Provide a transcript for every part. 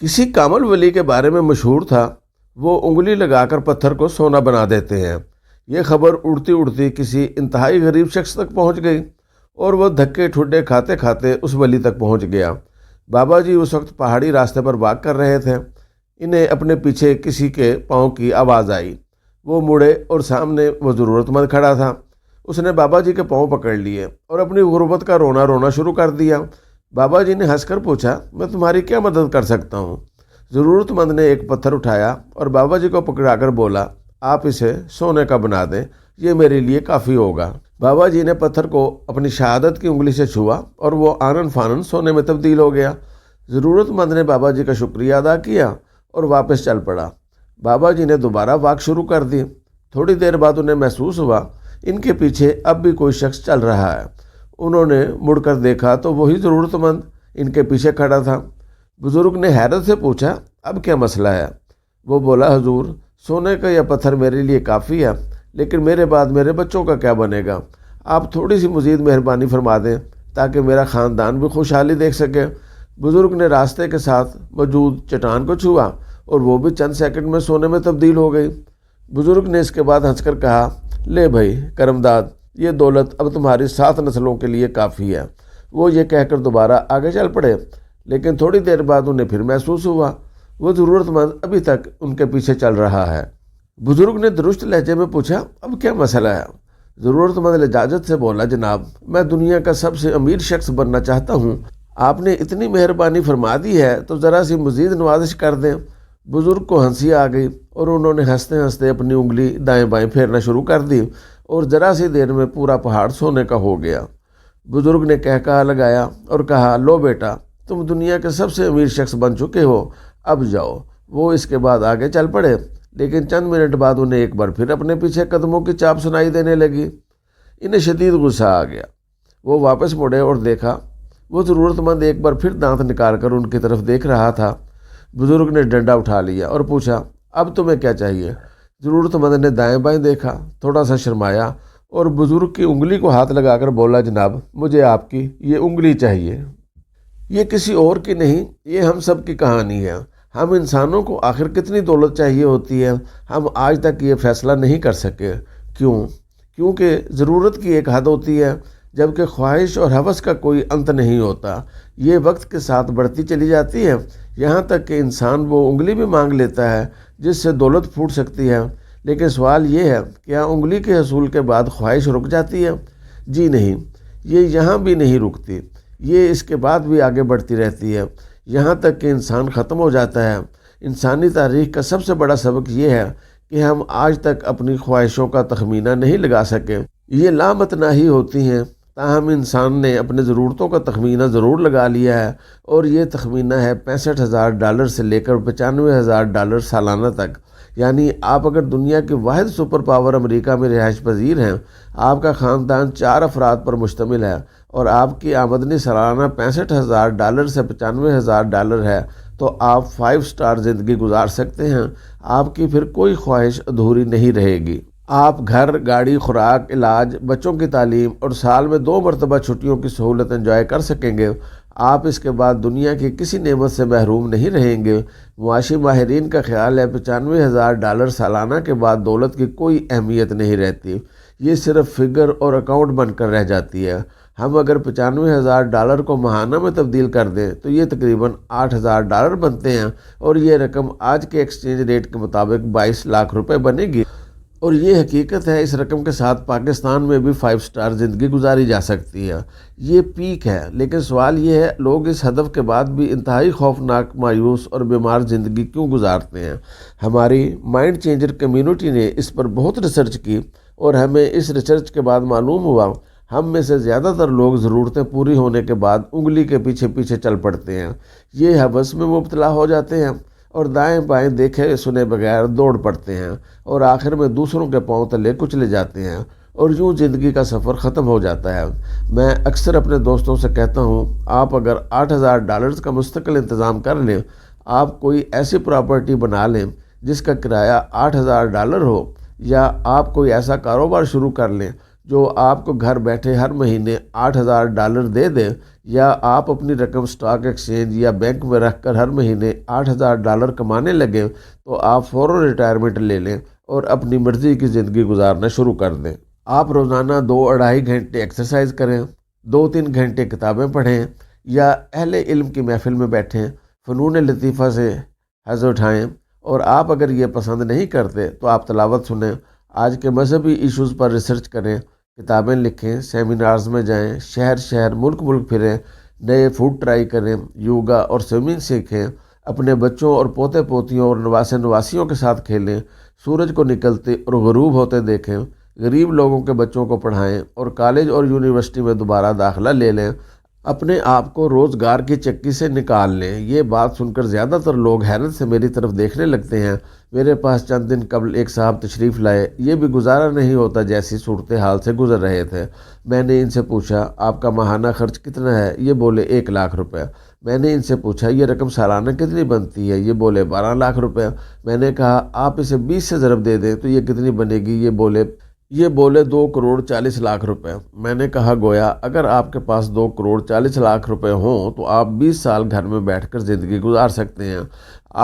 किसी कामल वली के बारे में मशहूर था, वो उंगली लगाकर पत्थर को सोना बना देते हैं। ये खबर उड़ती उड़ती किसी इंतहाई गरीब शख्स तक पहुंच गई और वह धक्के ठुड्डे खाते खाते उस वली तक पहुंच गया। बाबा जी उस वक्त पहाड़ी रास्ते पर वाक कर रहे थे। इन्हें अपने पीछे किसी के पाँव की आवाज़ आई। वो मुड़े और सामने वो ज़रूरतमंद खड़ा था। उसने बाबा जी के पाँव पकड़ लिए और अपनी गुर्बत का रोना रोना शुरू कर दिया। बाबा जी ने हंसकर पूछा, मैं तुम्हारी क्या मदद कर सकता हूँ? ज़रूरतमंद ने एक पत्थर उठाया और बाबा जी को पकड़ाकर बोला, आप इसे सोने का बना दें, ये मेरे लिए काफ़ी होगा। बाबा जी ने पत्थर को अपनी शहादत की उंगली से छुआ और वो आनन फानन सोने में तब्दील हो गया। ज़रूरतमंद ने बाबा जी का शुक्रिया अदा किया और वापस चल पड़ा। बाबा जी ने दोबारा वाक शुरू कर दी। थोड़ी देर बाद उन्हें महसूस हुआ इनके पीछे अब भी कोई शख्स चल रहा है। उन्होंने मुड़कर देखा तो वही ज़रूरतमंद इनके पीछे खड़ा था। बुज़ुर्ग ने हैरत से पूछा, अब क्या मसला है? वो बोला, हुजूर, सोने का यह पत्थर मेरे लिए काफ़ी है, लेकिन मेरे बाद मेरे बच्चों का क्या बनेगा? आप थोड़ी सी मज़ीद मेहरबानी फरमा दें ताकि मेरा ख़ानदान भी खुशहाली देख सके। बुज़ुर्ग ने रास्ते के साथ मौजूद चट्टान को छुआ और वो भी चंद सेकंड में सोने में तब्दील हो गई। बुज़ुर्ग ने इसके बाद हंसकर कहा, ले भाई करमदाद, ये दौलत अब तुम्हारी 7 नस्लों के लिए काफ़ी है। वो ये कहकर दोबारा आगे चल पड़े, लेकिन थोड़ी देर बाद उन्हें फिर महसूस हुआ वो ज़रूरतमंद अभी तक उनके पीछे चल रहा है। बुज़ुर्ग ने दुरुस्त लहजे में पूछा, अब क्या मसला है? ज़रूरतमंद लजाजत से बोला, जनाब, मैं दुनिया का सबसे अमीर शख्स बनना चाहता हूँ। आपने इतनी मेहरबानी फरमा दी है तो ज़रा सी मज़ीद नवाजिश कर दें। बुज़ुर्ग को हंसी आ गई और उन्होंने हंसते हंसते अपनी उंगली दाएं बाएं फेरना शुरू कर दी और ज़रा सी देर में पूरा पहाड़ सोने का हो गया। बुज़ुर्ग ने कहका लगाया और कहा, लो बेटा, तुम दुनिया के सबसे अमीर शख्स बन चुके हो, अब जाओ। वो इसके बाद आगे चल पड़े, लेकिन चंद मिनट बाद उन्हें एक बार फिर अपने पीछे कदमों की चाप सुनाई देने लगी। इन्हें शदीद गुस्सा आ गया। वो वापस मुड़े और देखा वो ज़रूरतमंद एक बार फिर दांत निकाल कर उनकी तरफ देख रहा था। बुज़ुर्ग ने डंडा उठा लिया और पूछा, अब तुम्हें क्या चाहिए? ज़रूरतमंद ने दाएं बाएं देखा, थोड़ा सा शर्माया और बुज़ुर्ग की उंगली को हाथ लगाकर बोला, जनाब, मुझे आपकी ये उंगली चाहिए। ये किसी और की नहीं, ये हम सब की कहानी है। हम इंसानों को आखिर कितनी दौलत चाहिए होती है, हम आज तक ये फैसला नहीं कर सके। क्यों? क्योंकि ज़रूरत की एक हद होती है, जबकि ख्वाहिश और हवस का कोई अंत नहीं होता। ये वक्त के साथ बढ़ती चली जाती है, यहाँ तक कि इंसान वो उंगली भी मांग लेता है जिससे दौलत फूट सकती है। लेकिन सवाल ये है, क्या उंगली के हसूल के बाद ख्वाहिश रुक जाती है? जी नहीं, ये यहाँ भी नहीं रुकती, ये इसके बाद भी आगे बढ़ती रहती है, यहाँ तक कि इंसान ख़त्म हो जाता है। इंसानी तारीख़ का सबसे बड़ा सबक ये है कि हम आज तक अपनी ख्वाहिशों का तखमीना नहीं लगा सके। ये लामतनाही होती हैं, ताहम इंसान ने अपने ज़रूरतों का तखमीना ज़रूर लगा लिया है और ये तखमीना है $65,000 से लेकर $95,000 सालाना तक। यानी आप अगर दुनिया की वाहिद सुपर पावर अमेरिका में रिहाइश पजीर हैं, आपका ख़ानदान 4 अफराद पर मुश्तमिल है और आपकी आमदनी सालाना $65,000 से $95,000 है, तो आप 5 स्टार ज़िंदगी गुजार सकते हैं। आपकी फिर कोई ख्वाहिश अधूरी नहीं रहेगी। आप घर, गाड़ी, खुराक, इलाज, बच्चों की तालीम और साल में 2 मरतबा छुट्टियों की सहूलत एंजॉय कर सकेंगे। आप इसके बाद दुनिया की किसी नेमत से महरूम नहीं रहेंगे। मुआशी माहिरीन का ख्याल है $95,000 सालाना के बाद दौलत की कोई अहमियत नहीं रहती, ये सिर्फ फिगर और अकाउंट बनकर रह जाती है। हम अगर $95,000 को महाना में तब्दील कर दें तो ये तकरीबन $8,000 बनते हैं और ये रकम आज के एक्सचेंज रेट के मुताबिक 22 लाख रुपए बनेगी। और ये हकीकत है, इस रकम के साथ पाकिस्तान में भी 5 स्टार ज़िंदगी गुजारी जा सकती है। ये पीक है, लेकिन सवाल ये है, लोग इस हदफ के बाद भी इंतहाई खौफनाक, मायूस और बीमार ज़िंदगी क्यों गुजारते हैं? हमारी माइंड चेंजर कम्युनिटी ने इस पर बहुत रिसर्च की और हमें इस रिसर्च के बाद मालूम हुआ हम में से ज़्यादातर लोग ज़रूरतें पूरी होने के बाद उंगली के पीछे पीछे चल पड़ते हैं। ये हवस में मुब्तला हो जाते हैं और दाएं बाएं देखे सुने बगैर दौड़ पड़ते हैं और आखिर में दूसरों के पांव तले कुचले जाते हैं और यूँ ज़िंदगी का सफ़र ख़त्म हो जाता है। मैं अक्सर अपने दोस्तों से कहता हूँ, आप अगर $8,000 का मुस्तकिल इंतज़ाम कर लें, आप कोई ऐसी प्रॉपर्टी बना लें जिसका किराया $8,000 हो, या आप कोई ऐसा कारोबार शुरू कर लें جو آپ کو گھر بیٹھے ہر مہینے $8,000 دے دیں، یا آپ اپنی رقم سٹاک ایکسچینج یا بینک میں رکھ کر ہر مہینے $8,000 کمانے لگیں، تو آپ فوراً ریٹائرمنٹ لے لیں اور اپنی مرضی کی زندگی گزارنا شروع کر دیں۔ آپ روزانہ 2-2.5 گھنٹے ایکسرسائز کریں، 2-3 گھنٹے کتابیں پڑھیں، یا اہل علم کی محفل میں بیٹھیں، فنون لطیفہ سے حظ اٹھائیں۔ اور آپ اگر یہ پسند نہیں کرتے تو آپ تلاوت سنیں، آج کے مذہبی ایشوز پر ریسرچ کریں، کتابیں لکھیں، سیمینارز میں جائیں، شہر شہر ملک ملک پھریں، نئے فوڈ ٹرائی کریں، یوگا اور سوئمنگ سیکھیں، اپنے بچوں اور پوتے پوتیوں اور نواسے نواسیوں کے ساتھ کھیلیں، سورج کو نکلتے اور غروب ہوتے دیکھیں، غریب لوگوں کے بچوں کو پڑھائیں اور کالج اور یونیورسٹی میں دوبارہ داخلہ لے لیں، اپنے آپ کو روزگار کی چکی سے نکال لیں۔ یہ بات سن کر زیادہ تر لوگ حیرت سے میری طرف دیکھنے لگتے ہیں۔ میرے پاس چند دن قبل ایک صاحب تشریف لائے، یہ بھی گزارا نہیں ہوتا جیسی صورتحال سے گزر رہے تھے۔ میں نے ان سے پوچھا، آپ کا ماہانہ خرچ کتنا ہے؟ یہ بولے 1,00,000 روپے۔ میں نے ان سے پوچھا، یہ رقم سالانہ کتنی بنتی ہے؟ یہ بولے 12 لاکھ روپے۔ میں نے کہا، آپ اسے 20 سے ضرب دے دیں تو یہ کتنی بنے گی؟ یہ بولے 2,40,00,000 روپے۔ میں نے کہا، گویا اگر آپ کے پاس 2,40,00,000 روپے ہوں تو آپ 20 سال گھر میں بیٹھ کر زندگی گزار سکتے ہیں۔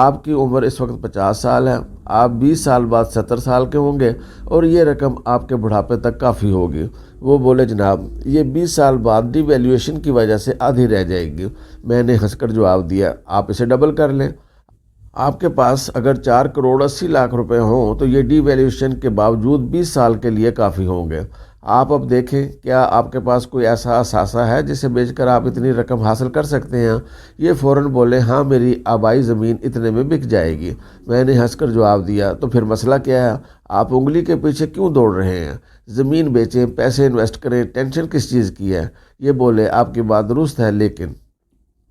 آپ کی عمر اس وقت 50 سال ہے، آپ 20 سال بعد 70 سال کے ہوں گے اور یہ رقم آپ کے بڑھاپے تک کافی ہوگی۔ وہ بولے، جناب یہ 20 سال بعد ڈی ویلیویشن کی وجہ سے آدھی رہ جائے گی۔ میں نے ہنس کر جواب دیا، آپ اسے ڈبل کر لیں۔ آپ کے پاس اگر 4,80,00,000 روپے ہوں تو یہ ڈی ویلیویشن کے باوجود 20 سال کے لیے کافی ہوں گے۔ آپ اب دیکھیں، کیا آپ کے پاس کوئی ایسا اثاثہ ہے جسے بیچ کر آپ اتنی رقم حاصل کر سکتے ہیں؟ یہ فوراً بولے، ہاں میری آبائی زمین اتنے میں بک جائے گی۔ میں نے ہنس کر جواب دیا، تو پھر مسئلہ کیا ہے؟ آپ انگلی کے پیچھے کیوں دوڑ رہے ہیں؟ زمین بیچیں، پیسے انویسٹ کریں، ٹینشن کس چیز کی ہے؟ یہ بولے، آپ کی بات درست ہے، لیکن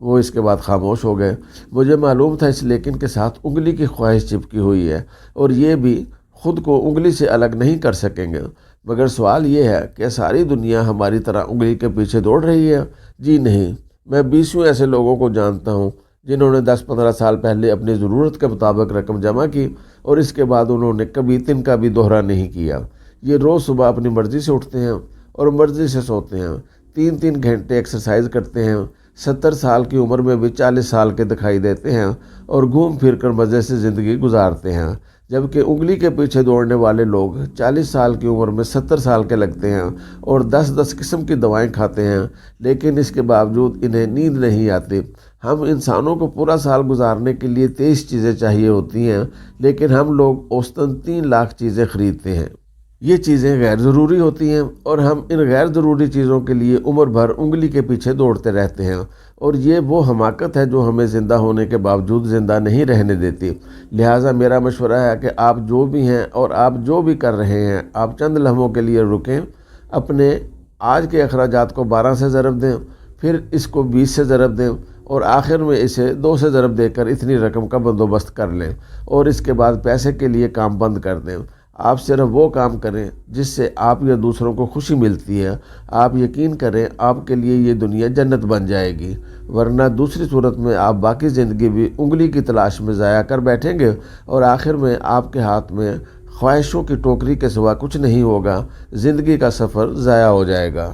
وہ اس کے بعد خاموش ہو گئے۔ مجھے معلوم تھا اس لیکن کے ساتھ انگلی کی خواہش چپکی ہوئی ہے اور یہ بھی خود کو انگلی سے الگ نہیں کر سکیں گے۔ مگر سوال یہ ہے کہ ساری دنیا ہماری طرح انگلی کے پیچھے دوڑ رہی ہے؟ جی نہیں، میں 20 ایسے لوگوں کو جانتا ہوں جنہوں نے 10-15 سال پہلے اپنی ضرورت کے مطابق رقم جمع کی اور اس کے بعد انہوں نے کبھی تنکا بھی دوہرا نہیں کیا۔ یہ روز صبح اپنی مرضی سے اٹھتے ہیں اور مرضی سے سوتے ہیں، 3 گھنٹے ایکسرسائز کرتے ہیں، 70 سال کی عمر میں بھی 40 سال کے دکھائی دیتے ہیں اور گھوم پھر کر مزے سے زندگی گزارتے ہیں، جبکہ انگلی کے پیچھے دوڑنے والے لوگ 40 سال کی عمر میں 70 سال کے لگتے ہیں اور 10 قسم کی دوائیں کھاتے ہیں، لیکن اس کے باوجود انہیں نیند نہیں آتی۔ ہم انسانوں کو پورا سال گزارنے کے لیے 23 چیزیں چاہیے ہوتی ہیں، لیکن ہم لوگ اوسطاً 3 لاکھ چیزیں خریدتے ہیں۔ یہ چیزیں غیر ضروری ہوتی ہیں اور ہم ان غیر ضروری چیزوں کے لیے عمر بھر انگلی کے پیچھے دوڑتے رہتے ہیں، اور یہ وہ حماقت ہے جو ہمیں زندہ ہونے کے باوجود زندہ نہیں رہنے دیتی۔ لہٰذا میرا مشورہ ہے کہ آپ جو بھی ہیں اور آپ جو بھی کر رہے ہیں، آپ چند لمحوں کے لیے رکیں، اپنے آج کے اخراجات کو 12 سے ضرب دیں، پھر اس کو 20 سے ضرب دیں اور آخر میں اسے 2 سے ضرب دے کر اتنی رقم کا بندوبست کر لیں، اور اس کے بعد پیسے کے لیے کام بند کر دیں۔ آپ صرف وہ کام کریں جس سے آپ یا دوسروں کو خوشی ملتی ہے۔ آپ یقین کریں، آپ کے لیے یہ دنیا جنت بن جائے گی، ورنہ دوسری صورت میں آپ باقی زندگی بھی انگلی کی تلاش میں ضائع کر بیٹھیں گے اور آخر میں آپ کے ہاتھ میں خواہشوں کی ٹوکری کے سوا کچھ نہیں ہوگا، زندگی کا سفر ضائع ہو جائے گا۔